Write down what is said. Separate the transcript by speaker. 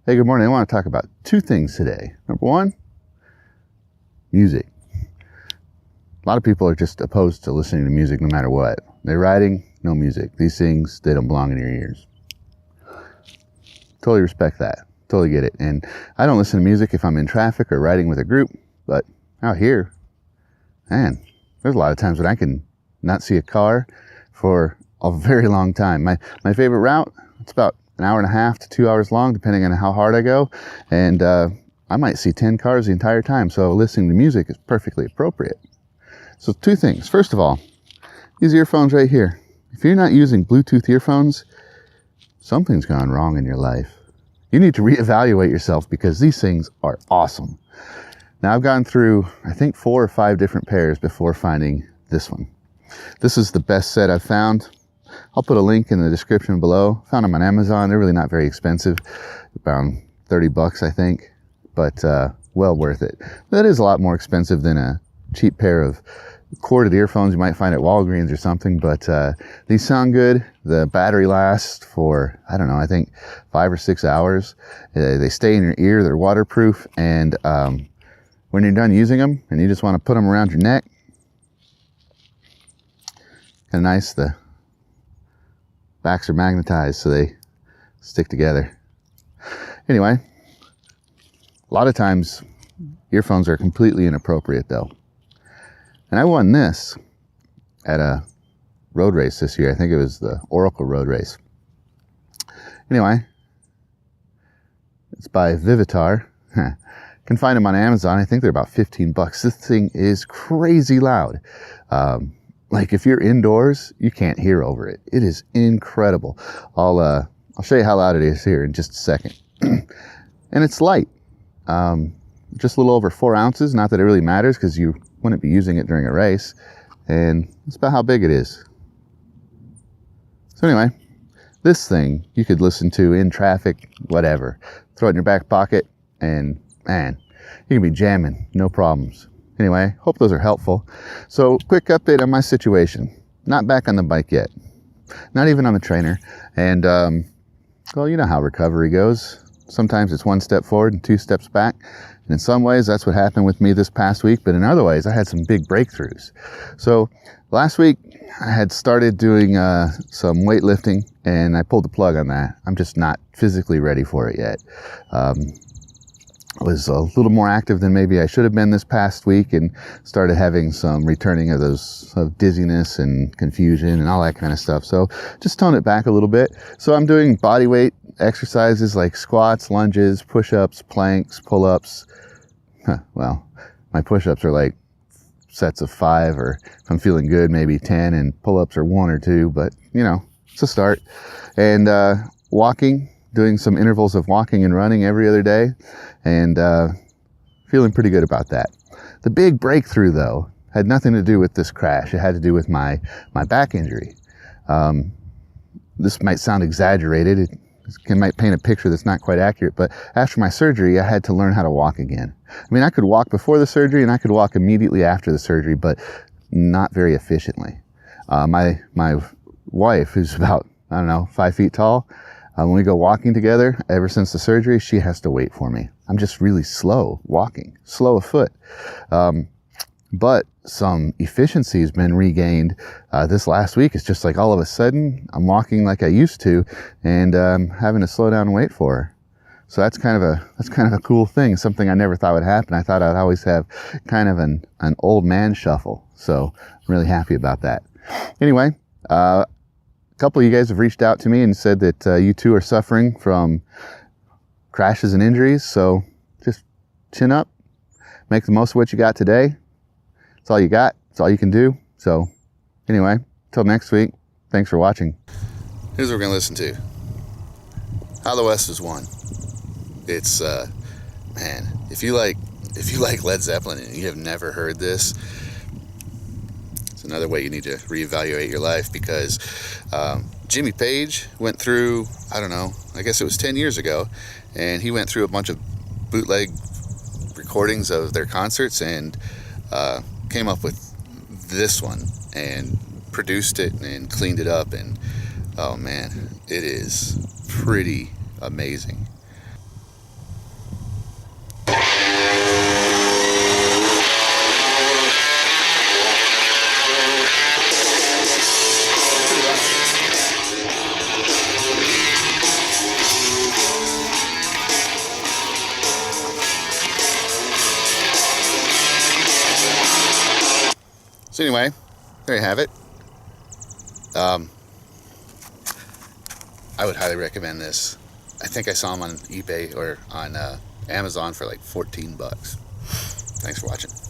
Speaker 1: Hey, good morning. I want to talk about two things today. Number one, music. A lot of people are just opposed to listening to music no matter what. They're riding, no music. These things, they don't belong in your ears. Totally respect that. Totally get it. And I don't listen to music if I'm in traffic or riding with a group, but out here, man, there's a lot of times when I can not see a car for a very long time. My favorite route, it's about an hour and a half to 2 hours long, depending on how hard I go. And I might see 10 cars the entire time. So listening to music is perfectly appropriate. So two things. First of all, these earphones right here. If you're not using Bluetooth earphones, something's gone wrong in your life. You need to reevaluate yourself because these things are awesome. Now I've gone through, I think 4 or 5 different pairs before finding this one. This is the best set I've found. I'll put a link in the description below. Found them on Amazon. They're really not very expensive. Around 30 bucks, I think, but well worth it. That is a lot more expensive than a cheap pair of corded earphones you might find at Walgreens or something, but these sound good. The battery lasts for, I don't know, I think 5 or 6 hours. They stay in your ear. They're waterproof, and when you're done using them and you just want to put them around your neck, kind of nice. The backs are magnetized so they stick together. Anyway, a lot of times earphones are completely inappropriate though. And I won this at a road race this year. I think it was the Oracle road race. Anyway, it's by Vivitar. Can find them on Amazon. I think they're about 15 bucks. This thing is crazy loud. Like if you're indoors, you can't hear over it. It is incredible. I'll show you how loud it is here in just a second. And it's light. Just a little over 4 ounces. Not that it really matters because you wouldn't be using it during a race. And that's about how big it is. So anyway, this thing you could listen to in traffic, whatever. Throw it in your back pocket and man, you can be jamming, no problems. Anyway, hope those are helpful. So quick update on my situation. Not back on the bike yet. Not even on the trainer. And well, you know how recovery goes. Sometimes it's 1 step forward and 2 steps back. And in some ways, that's what happened with me this past week. But in other ways, I had some big breakthroughs. So last week, I had started doing some weightlifting, and I pulled the plug on that. I'm just not physically ready for it yet. I was a little more active than maybe I should have been this past week and started having some returning of those of dizziness and confusion and all that kind of stuff. So just tone it back a little bit. So I'm doing body weight exercises like squats, lunges, push-ups, planks, pull-ups. Well, my push-ups are like sets of 5, or if I'm feeling good, maybe 10, and pull-ups are 1 or 2, but you know, it's a start. And walking, doing some intervals of walking and running every other day, and feeling pretty good about that. The big breakthrough though had nothing to do with this crash. It had to do with my back injury. This might sound exaggerated. It might paint a picture that's not quite accurate, but after my surgery, I had to learn how to walk again. I mean, I could walk before the surgery and I could walk immediately after the surgery, but not very efficiently. My wife, who's about, I don't know, 5 feet tall, when we go walking together, ever since the surgery, she has to wait for me. I'm just really slow walking, slow of foot. But some efficiency has been regained this last week. It's just like all of a sudden I'm walking like I used to, and having to slow down and wait for her. So that's kind of a cool thing. Something I never thought would happen. I thought I'd always have kind of an old man shuffle. So I'm really happy about that. Anyway, a couple of you guys have reached out to me and said that you too are suffering from crashes and injuries. So just chin up, make the most of what you got today. That's all you got. That's all you can do. So anyway, till next week, thanks for watching. Here's what we're going to listen to. How the West Is Won. It's, man, if you like Led Zeppelin and you have never heard this, it's another way you need to reevaluate your life, because Jimmy Page went through, I don't know, I guess it was 10 years ago, and he went through a bunch of bootleg recordings of their concerts and came up with this one and produced it and cleaned it up, and oh man, it is pretty amazing. So anyway, there you have it. I would highly recommend this. I think I saw them on eBay or on Amazon for like $14. Thanks for watching.